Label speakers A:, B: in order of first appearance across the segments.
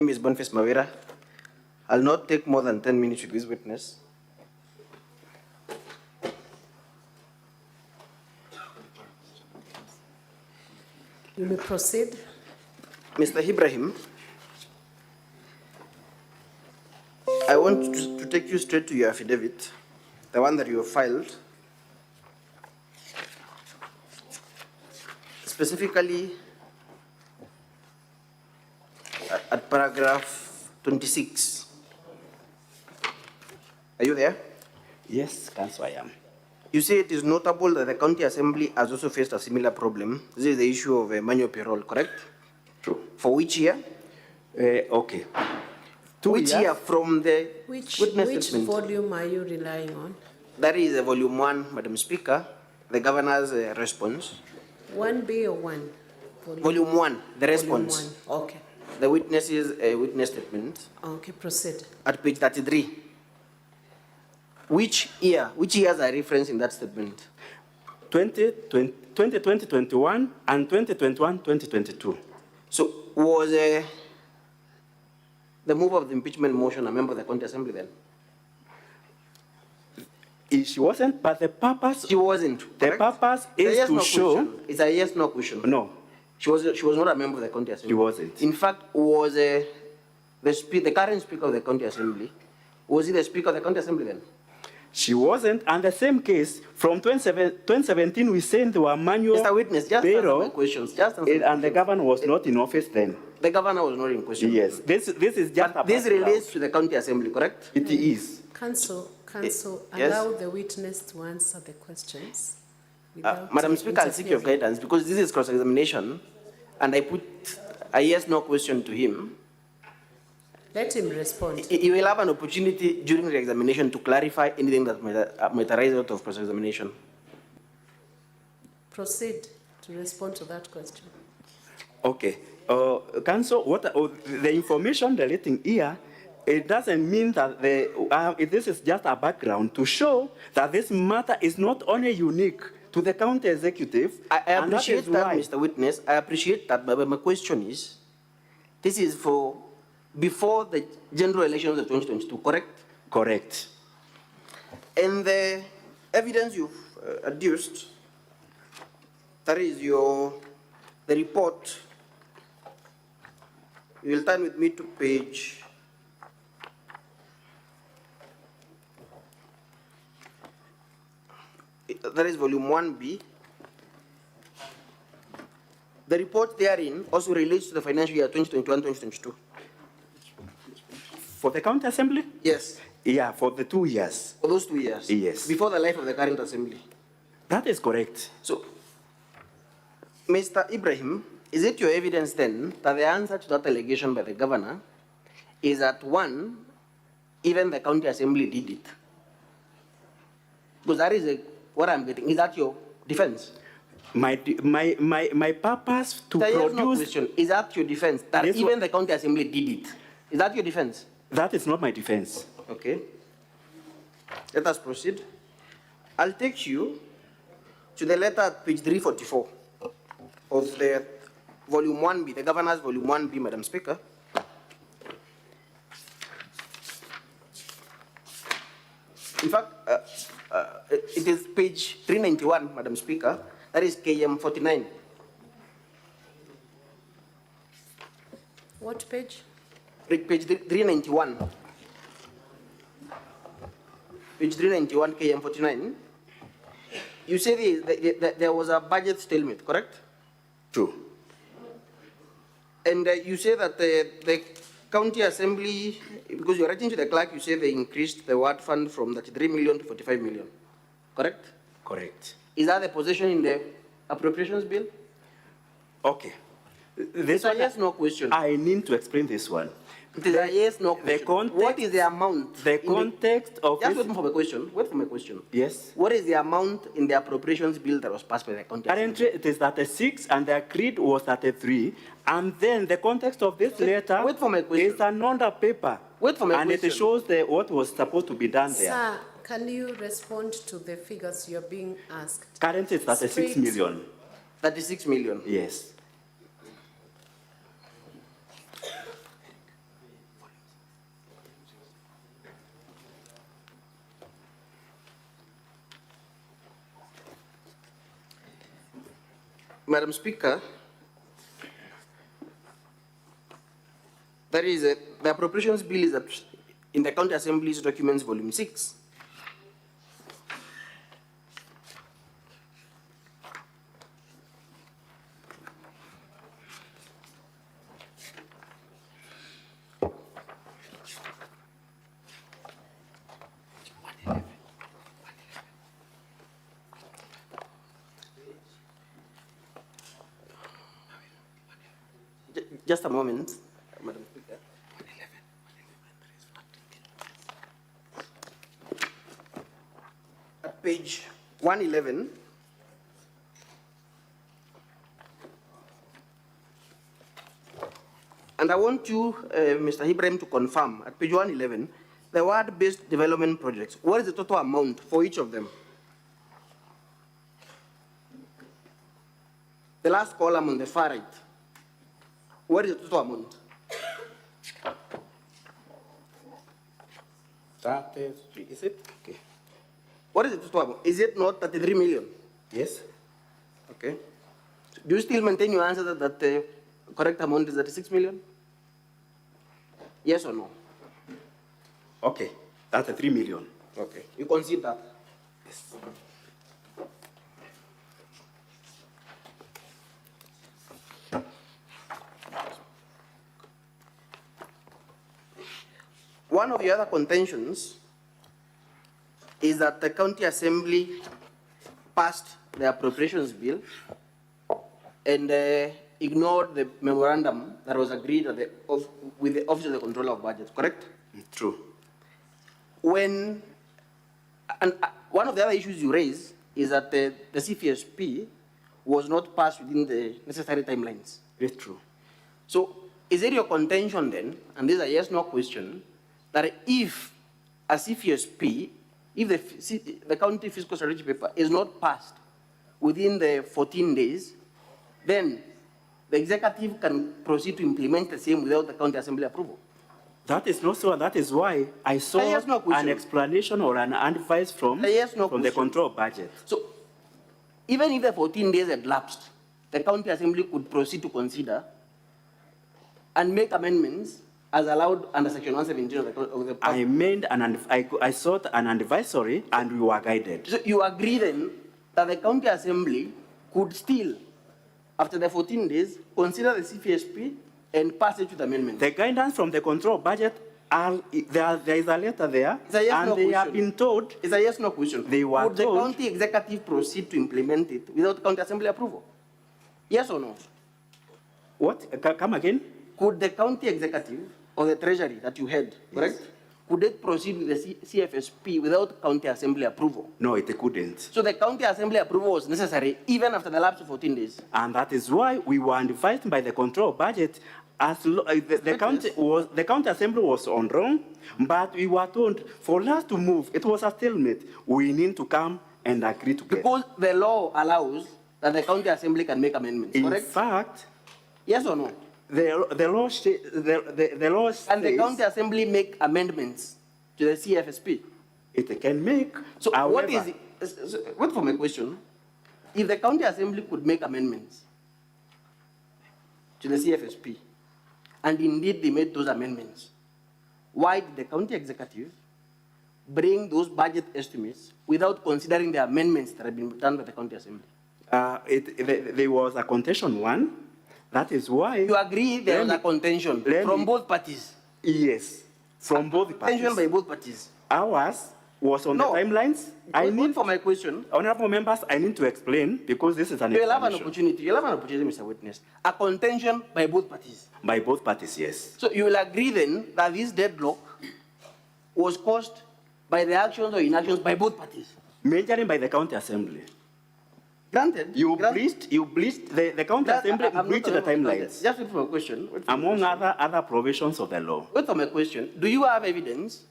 A: My name is Boniface KAWIRA. I'll not take more than 10 minutes with this witness.
B: You may proceed.
A: Mr. Ibrahim, I want to take you straight to your affidavit, the one that you have filed. Specifically, at paragraph 26. Are you there?
C: Yes, Council, I am.
A: You say it is notable that the County Assembly has also faced a similar problem. This is the issue of manual payroll, correct?
C: True.
A: For which year?
C: Okay.
A: Which year from the
B: Which
A: witness statement?
B: volume are you relying on?
A: That is volume 1, Madam Speaker, the governor's response.
B: 1B or 1?
A: Volume 1, the response.
B: Volume 1. Okay.
A: The witness's witness statement
B: Okay, proceed.
A: at page 33. Which years are referenced in that statement?
C: 2020-21 and 2021-2022.
A: So was the move of the impeachment motion a member of the County Assembly then?
C: She wasn't, but the purpose.
A: She wasn't.
C: The
A: correct?
C: purpose is to show.
A: Question. It's a yes no question.
C: No,
A: She was not a member of the County Assembly.
C: she wasn't.
A: In fact, was the current Speaker of the County Assembly, was he the Speaker of the County Assembly then?
C: She wasn't, and the same case from 2017 we sent our manual
A: Mr. Witness, just answer
C: payroll,
A: my questions. Just answer my
C: and the
A: questions.
C: governor was not in office then.
A: The governor was not in question.
C: Yes, this is just.
A: But this relates to the County Assembly, correct?
C: It is.
B: Council,
A: Yes.
B: allow the witness to answer the questions. without
A: Madam Speaker, I'll seek your
B: interfering.
A: guidance because this is cross-examination, and I put a yes no question to him.
B: Let him respond.
A: He will have an opportunity during the examination to clarify anything that might arise out of cross-examination.
B: Proceed to respond to that question.
C: Okay. Council, the information relating here, it doesn't mean that this is just a background to show that this matter is not only unique to the county executive.
A: I
C: and
A: appreciate
C: is
A: that,
C: why-
A: Mr. Witness. I appreciate that, but my question is, this is for before the general elections of 2022, correct?
C: Correct.
A: And the evidence you've adduced, that is the report. You will turn with me to page 1B. The report therein also relates to the financial year 2021-2022.
C: For the county assembly?
A: Yes,
C: Yeah, for the 2 years.
A: for those 2 years.
C: Yes.
A: Before the life of the current assembly.
C: That is correct.
A: So, Mr. Ibrahim, is it your evidence then that the answer to that allegation by the governor is that one, even the county assembly did it? Because that is what I'm getting. Is that your defense?
C: My purpose to
A: There is no
C: produce.
A: question. Is that your defense? That
C: This
A: even the county assembly did it? Is that your defense?
C: That is not my defense.
A: Okay. Let us proceed. I'll take you to the letter at page 344 of the volume 1B, the governor's volume 1B, Madam Speaker. In fact, it is page 391, Madam Speaker. That is KM 49.
B: What page?
A: Page 391. Page 391, KM 49. You say there was a budget stalemate, correct?
C: True.
A: And you say that the county assembly, because you're writing to the clerk, you say they increased the ward fund from 33 million to 45 million, correct?
C: Correct.
A: Is that the position in the appropriations bill?
C: Okay.
A: It's
C: This
A: a
C: one,
A: yes, no question.
C: I need to explain this one.
A: It is a yes, no question.
C: context-
A: What is the amount?
C: The
A: in
C: context of
A: Just
C: this.
A: wait for my question. Wait for my question.
C: Yes.
A: What is the amount in the appropriations bill that was passed by the county assembly?
C: Currently, it is 36, and the agreed was 33. And then the context of this letter
A: Wait for my question.
C: is another paper.
A: Wait for my
C: and
A: question.
C: it shows what was supposed to be done there.
B: Sir, can you respond to the figures you're being asked?
C: Currently, it's 36
B: Straight.
C: million.
A: 36 million.
C: Yes.
A: Madam Speaker, that is, the Appropriations Bill is in the County Assembly's documents, Volume 6. Just a moment, Madam Speaker. At page 111, and I want you, Mr. Ibrahim, to confirm at page 111, the word-based development projects. What is the total amount for each of them? The last column on the far right. What is the total amount?
C: 33, is it? Okay.
A: What is the total amount? Is it not 33 million?
C: Yes.
A: Okay. Do you still maintain your answer that the correct amount is 36 million? Yes or no?
C: Okay. That's a 3 million.
A: Okay. You concede that?
C: Yes.
A: One of the other contentions is that the County Assembly passed the Appropriations Bill and ignored the memorandum that was agreed at with the Office of the Controller of Budget, correct?
C: True.
A: One of the other issues you raise is that the CFSP was not passed within the necessary timelines.
C: It's true.
A: So is it your contention then, and this is a yes-no question, that if a CFSP, if the county fiscal strategy paper is not passed within the 14 days, then the executive can proceed to implement the same without the county assembly approval?
C: That is not so. That is why I saw
A: yes, no question.
C: an explanation or an advice from,
A: yes, no
C: from the
A: question.
C: control budget.
A: So even if the 14 days had lapsed, the county assembly could proceed to consider and make amendments as allowed under Section 117 of the
C: I made I sought an advisory and we were guided.
A: So you agree then that the county assembly could still, after the 14 days, consider the CFSP and pass it with amendments?
C: The guidance from the control budget, there is a letter there,
A: It's a yes,
C: and
A: no
C: they have
A: question.
C: been told.
A: It's a yes-no question.
C: They were
A: Could the
C: told.
A: county executive proceed to implement it without county assembly approval? Yes or no?
C: What? Come again?
A: Could the county executive or the treasury that you had, correct?
C: Yes.
A: Could it proceed with the CFSP without county assembly approval?
C: No, it couldn't.
A: So the county assembly approval was necessary even after the lapse of 14 days.
C: And that is why we were advised by the control budget as the county assembly was on wrong, but we were told for us to move, it was a stalemate. We need to come and agree together.
A: Because the law allows that the county assembly can make amendments,
C: In
A: correct?
C: fact,
A: Yes or no?
C: the law says
A: Can the county assembly make amendments to the CFSP?
C: it can make.
A: So
C: however,
A: what is it? Wait for my question. If the county assembly could make amendments to the CFSP, and indeed they made those amendments, why did the county executive bring those budget estimates without considering the amendments that have been done by the county assembly?
C: there was a contention one. That is why.
A: You agree there was a contention from both parties?
C: Yes, from both parties.
A: Contention by both parties.
C: Ours was on
A: No.
C: the timelines. I
A: Wait
C: need
A: for my question.
C: Honorable members, I need to explain because this is an
A: You'll have an
C: explanation.
A: opportunity, Mr. Witness. A contention by both parties.
C: By both parties, yes.
A: So you will agree then that this deadlock was caused by the actions or inactions by both parties.
C: Majoring by the county assembly.
A: Granted.
C: You breached the county assembly breached the timelines.
A: Just wait for a question.
C: Among other provisions of the law.
A: Wait for my question. Do you have evidence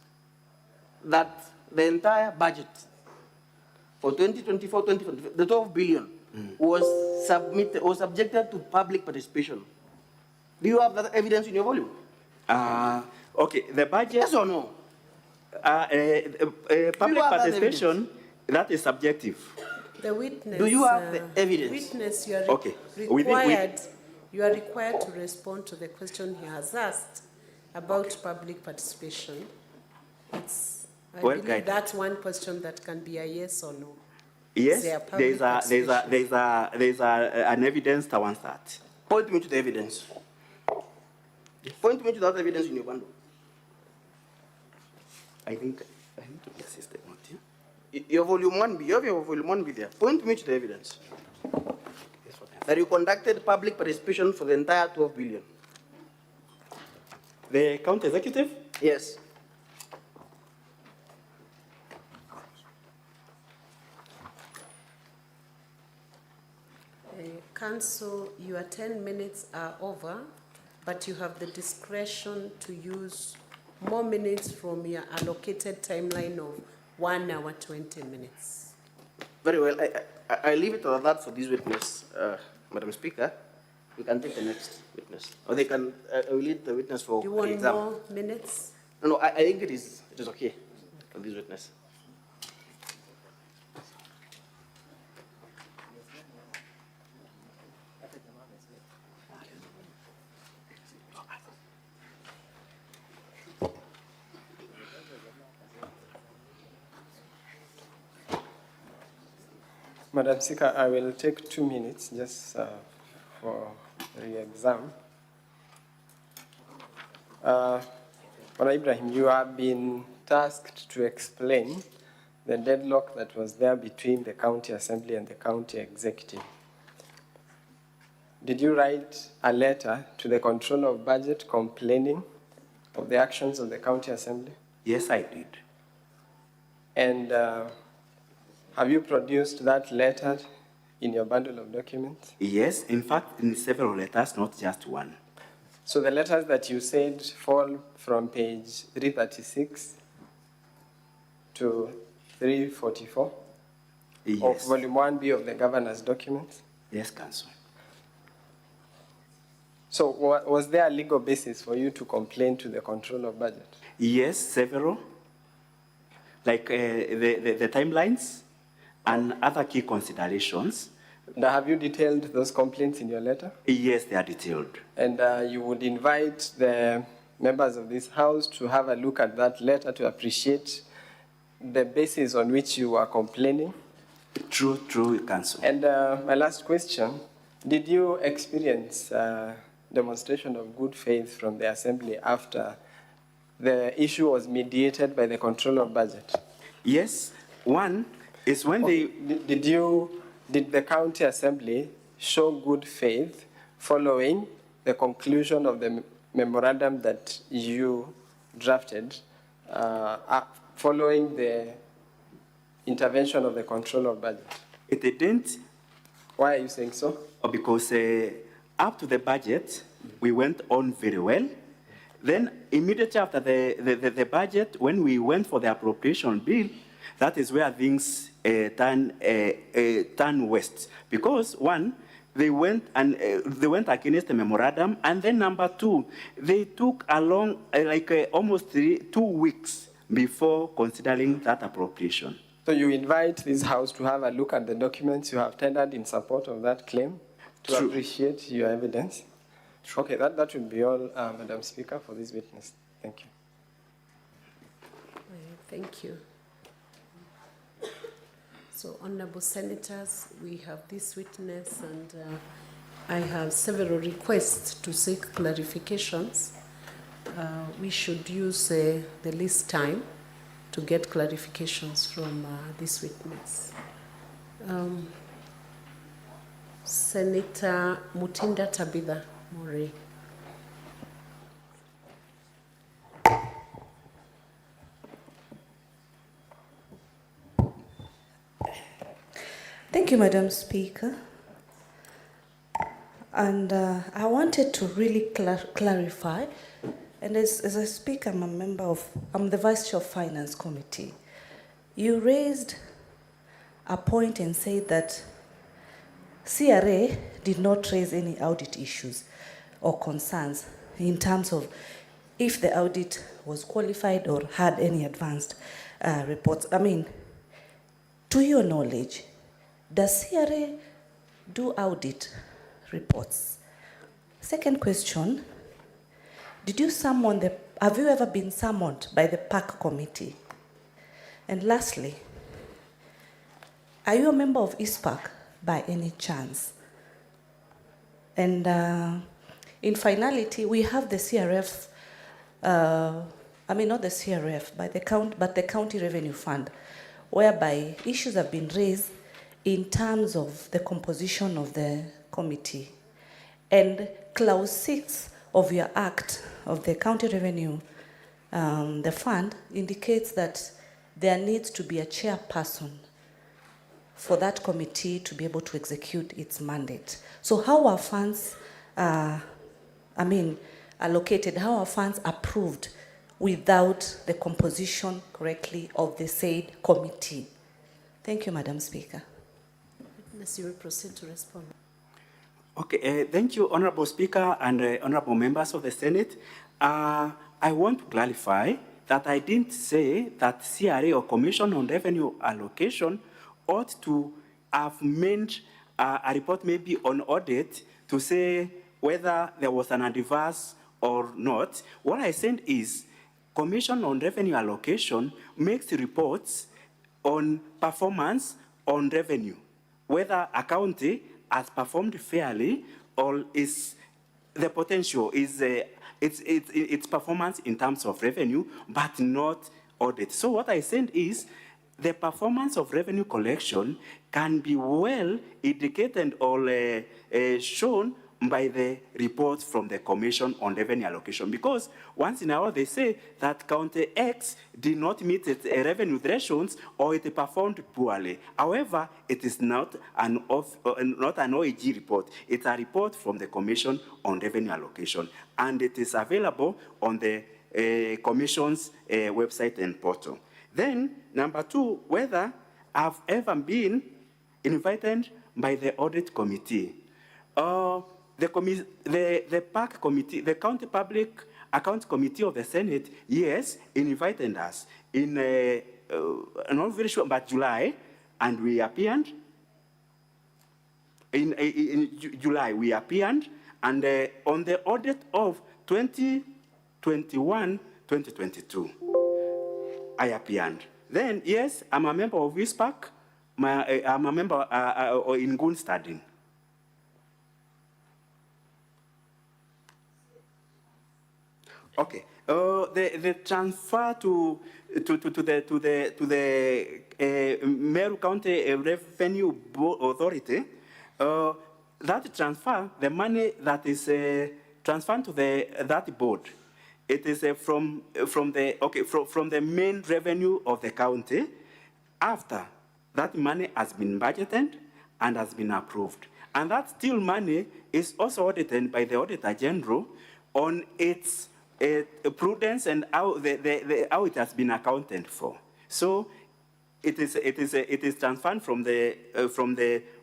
A: that the entire budget for 2024-2025, the 12 billion, was subjected to public participation? Do you have that evidence in your volume?
C: Okay, the budget.
A: Yes or no?
C: Public participation, that is subjective.
B: The witness.
A: Do you have the evidence?
B: Witness, you are
C: Okay.
B: you are required to respond to the question he has asked about public participation. I
C: Well
B: believe
C: guided.
B: that's one question that can be a yes or no.
C: Yes,
B: There are public
C: there's an evidence towards that.
A: Point me to the evidence. Point me to that evidence in your bundle.
C: I think I need to assist the note here.
A: Your volume 1B, you have your volume 1B there. Point me to the evidence. That you conducted public participation for the entire 12 billion.
C: The county executive?
A: Yes.
B: Council, your 10 minutes are over, but you have the discretion to use more minutes from your allocated timeline of 1 hour, 20 minutes.
A: Very well. I leave it to that for this witness, Madam Speaker. You can take the next witness. Or they can, I will lead the witness for
B: Do you want
A: exam.
B: more minutes?
A: No, I think it is okay for this witness.
D: Madam Speaker, I will take 2 minutes just for re-exam. Madam Ibrahim, you have been tasked to explain the deadlock that was there between the County Assembly and the County Executive. Did you write a letter to the Controller of Budget complaining of the actions of the County Assembly?
C: Yes, I did.
D: And have you produced that letter in your bundle of documents?
C: Yes, in fact, in several letters, not just one.
D: So the letters that you said fall from page 336 to 344
C: Yes.
D: of volume 1B of the governor's documents?
C: Yes, Council.
D: So was there a legal basis for you to complain to the Controller of Budget?
C: Yes, several. Like the timelines and other key considerations.
D: Now, have you detailed those complaints in your letter?
C: Yes, they are detailed.
D: And you would invite the members of this House to have a look at that letter to appreciate the basis on which you are complaining?
C: True, Council.
D: And my last question, did you experience demonstration of good faith from the Assembly after the issue was mediated by the Controller of Budget?
C: Yes, one is when
D: Did the County Assembly show good faith following the conclusion of the memorandum that you drafted, following the intervention of the Controller of Budget?
C: It didn't.
D: Why are you saying so?
C: Because up to the budget, we went on very well. Then immediately after the budget, when we went for the appropriation bill, that is where things turn west. Because one, they went against the memorandum, and then number two, they took along almost 2 weeks before considering that appropriation.
D: So you invite this House to have a look at the documents you have tendered in support of that claim, to
C: True.
D: appreciate your evidence? True. Okay, that would be all, Madam Speaker, for this witness. Thank you.
B: Thank you. So, Honorable Senators, we have this witness, and I have several requests to seek clarifications. We should use the least time to get clarifications from this witness. Senator Mutinda Tabitha Murray.
E: Thank you, Madam Speaker. And I wanted to really clarify, and as a speaker, I'm the Vice Chair of Finance Committee. You raised a point and said that CRA did not raise any audit issues or concerns in terms of if the audit was qualified or had any advanced reports. I mean, to your knowledge, Does CRA do audit reports? Second question, have you ever been summoned by the PAC committee? And lastly, are you a member of ISPAC by any chance? And in finality, we have the CRF, not the CRF, but the County Revenue Fund, whereby issues have been raised in terms of the composition of the committee. And clause 6 of your act of the County Revenue, the fund, indicates that there needs to be a chairperson for that committee to be able to execute its mandate. So how are funds allocated, how are funds approved without the composition correctly of the said committee? Thank you, Madam Speaker.
B: Witness, you will proceed to respond.
C: Okay, thank you, Honorable Speaker and Honorable Members of the Senate. I want to clarify that I didn't say that CRA or Commission on Revenue Allocation ought to have made a report maybe on audit to say whether there was an adverse or not. What I said is Commission on Revenue Allocation makes reports on performance on revenue, whether a county has performed fairly or is the potential is its performance in terms of revenue, but not audit. So what I said is the performance of revenue collection can be well indicated or shown by the reports from the Commission on Revenue Allocation, because once in a while they say that County X did not meet its revenue thresholds or it performed poorly. However, it is not an OAG report. It's a report from the Commission on Revenue Allocation, and it is available on the Commission's website and portal. Then, number 2, whether I've ever been invited by the Audit Committee. The PAC Committee, the County Public Accounts Committee of the Senate, yes, invited us in, not very sure, but July, and we appeared. In July, we appeared, and on the audit of 2021-2022, I appeared. Then, yes, I'm a member of ISPAC. I'm a member in good standing. Okay. The transfer to the MERU County Revenue Authority. That transfer, the money that is transferred to that board, it is from the main revenue of the county after that money has been budgeted and has been approved. And that still money is also audited by the Auditor General on its prudence and how how it has been accounted for. So it is transferred from the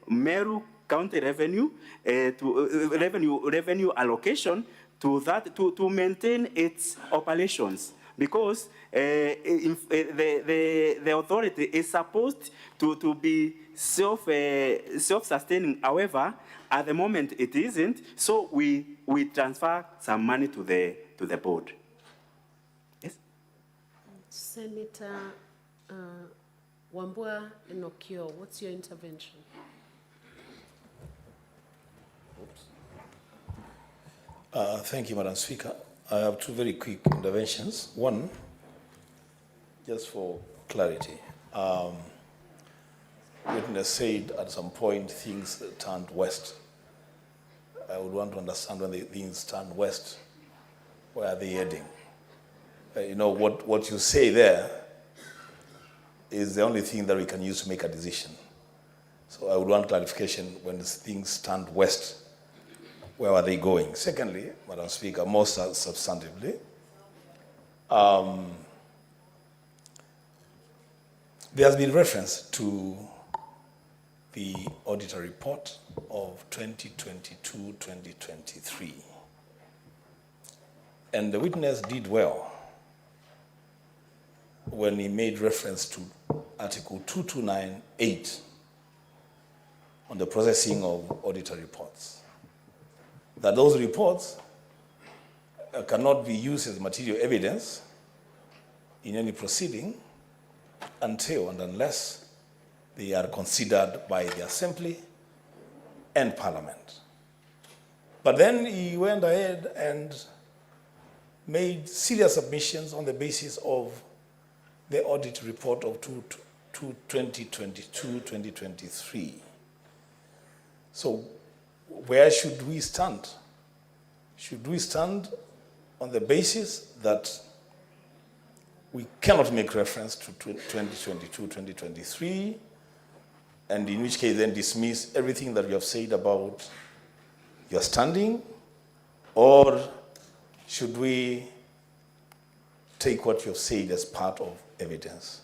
C: MERU County revenue to revenue allocation to that to maintain its operations, because the authority is supposed to be self-sustaining. However, at the moment it isn't, so we transfer some money to the board. Yes.
B: Senator Wambua Enokio, what's your intervention?
F: Thank you, Madam Speaker. I have two very quick interventions. One, just for clarity. Witness said at some point things turned west. I would want to understand when the things turned west, where are they heading? You know, what you say there is the only thing that we can use to make a decision. So I would want clarification when things turned west. Where are they going? Secondly, Madam Speaker, most substantively, there has been reference to the auditor report of 2022-2023. And the witness did well when he made reference to Article 2298 on the processing of auditor reports. That those reports cannot be used as material evidence in any proceeding until and unless they are considered by the Assembly and Parliament. But then he went ahead and made serious submissions on the basis of the audit report of 2022-2023. So where should we stand? Should we stand on the basis that we cannot make reference to 2022-2023, and in which case then dismiss everything that you have said about your standing, or should we take what you have said as part of evidence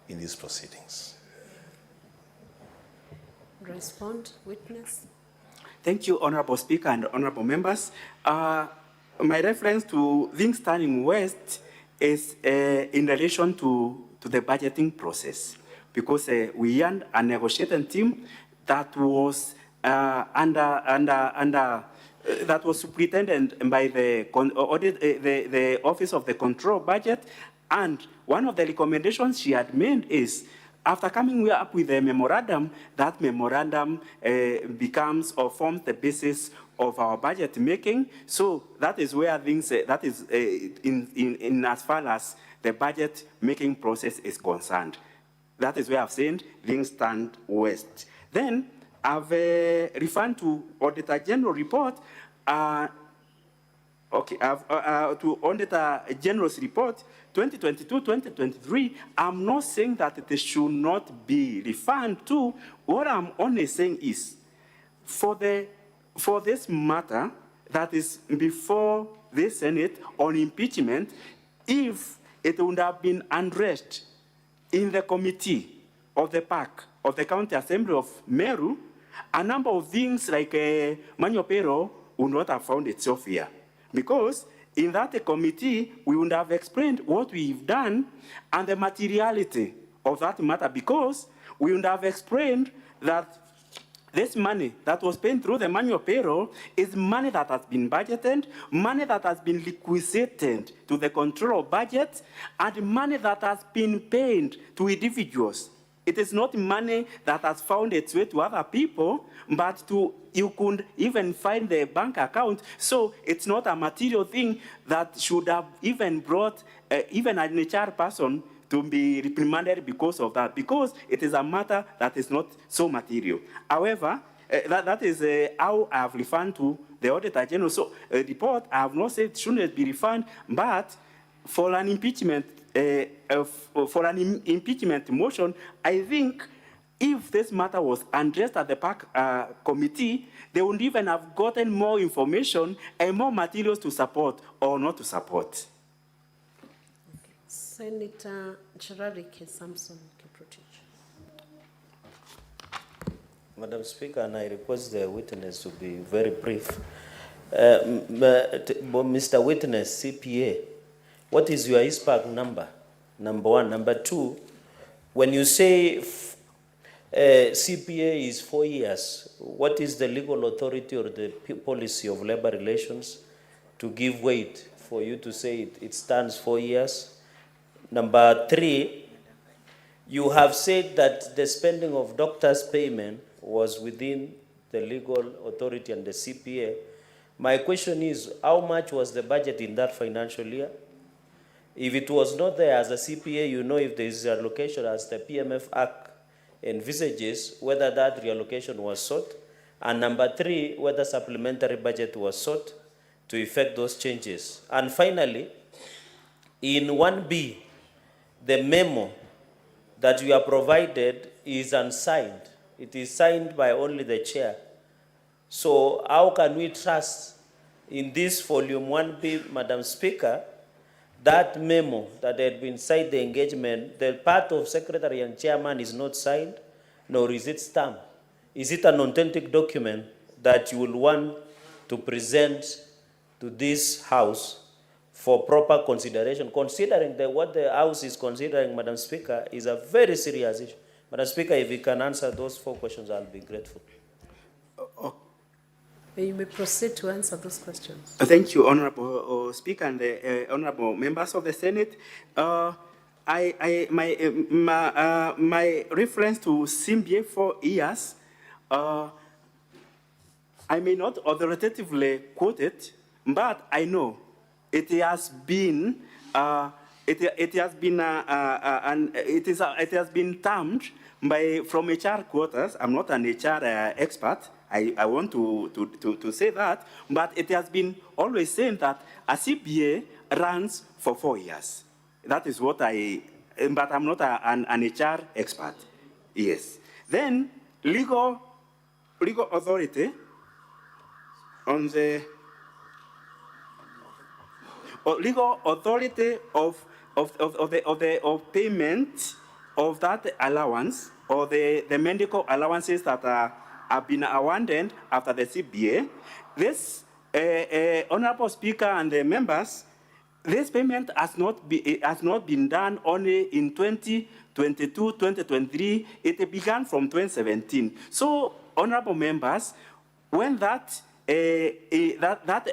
F: in these proceedings?
B: Respond, witness.
C: Thank you, Honorable Speaker and honorable members. My reference to things standing west is in relation to the budgeting process, because we had a negotiating team that was that was superintended by the the Office of the Control Budget, and one of the recommendations she had made is, after coming up with a memorandum, that memorandum becomes or forms the basis of our budget making. So that is where things, that is in as far as the budget making process is concerned. That is where I've said things stand west. Then I've referred to Auditor General report. Okay, to Auditor General's report 2022-2023. I'm not saying that it should not be referred to. What I'm only saying is, for this matter that is before the Senate on impeachment, if it would have been addressed in the committee of the PAC of the County Assembly of MERU, a number of things like manual payroll would not have found itself here. Because in that committee, we would have explained what we've done and the materiality of that matter, because we would have explained that this money that was paid through the manual payroll is money that has been budgeted, money that has been requisited to the control budget, and money that has been paid to individuals. It is not money that has found its way to other people, but you could even find the bank account. So it's not a material thing that should have even brought even an HR person to be reprimanded because of that, because it is a matter that is not so material. However, that is how I have referred to the Auditor General. So report, I have not said it shouldn't be refined, but for an impeachment motion, I think if this matter was addressed at the PAC committee, they would even have gotten more information and more materials to support or not to support.
B: Senator Cherarike Samson Kiprotich.
G: Madam Speaker, and I request the witness to be very brief. Mr. Witness, CPA, what is your ISPAC number? Number one. Number two, when you say CPA is 4 years, what is the legal authority or the policy of labor relations to give weight for you to say it stands 4 years? Number three, you have said that the spending of doctors' payment was within the legal authority and the CPA. My question is, how much was the budget in that financial year? If it was not there as a CPA, you know if there is a reallocation as the PMF Act envisages, whether that reallocation was sought. And number three, whether supplementary budget was sought to effect those changes. And finally, in 1B, the memo that you are provided is unsigned. It is signed by only the chair. So how can we trust in this volume 1B, Madam Speaker, that memo that had been signed, the engagement, the part of secretary and chairman is not signed, nor is it stamped? Is it an authentic document that you will want to present to this House for proper consideration, considering that what the House is considering, Madam Speaker, is a very serious issue? Madam Speaker, if you can answer those 4 questions, I'll be grateful.
B: You may proceed to answer those questions.
C: Thank you, Honorable Speaker and the honorable members of the Senate. My reference to CMBA 4 years, I may not authoritatively quote it, but I know it has been it has been termed from HR quarters. I'm not an HR expert. I want to say that, but it has been always saying that a CPA runs for 4 years. That is what but I'm not an HR expert. Yes. Then legal authority on the legal authority of payment of that allowance or the medical allowances that have been awarded after the CBA. This Honorable Speaker and the members, this payment has not been done only in 2022, 2023. It began from 2017. So, honorable members, when that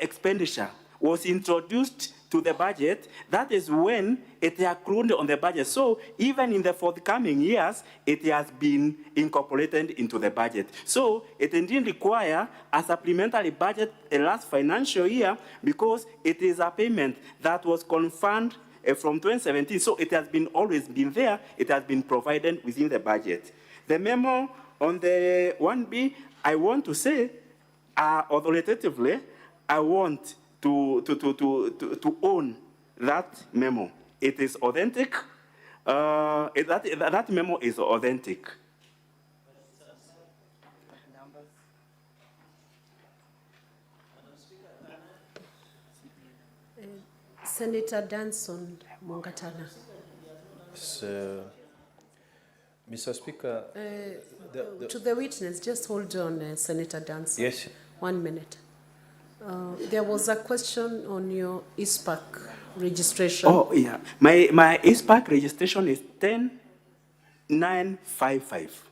C: expenditure was introduced to the budget, that is when it accrued on the budget. So even in the forthcoming years, it has been incorporated into the budget. So it didn't require a supplementary budget last financial year because it is a payment that was confirmed from 2017. So it has always been there. It has been provided within the budget. The memo on the 1B, I want to say, authoritatively, I want to own that memo. It is authentic. That memo is authentic.
B: Senator Danson Mungatana.
G: So, Mr. Speaker,
B: To the witness, just hold on, Senator Danson.
G: Yes.
B: 1 minute. There was a question on your ISPAC registration.
C: Oh, yeah. My ISPAC registration is 10955.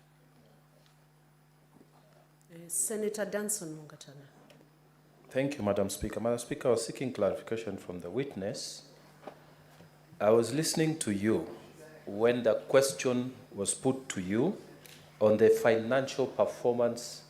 B: Senator Danson Mungatana.
G: thank you, Madam Speaker. Madam Speaker, I was seeking clarification from the witness. I was listening to you when the question was put to you on the financial performance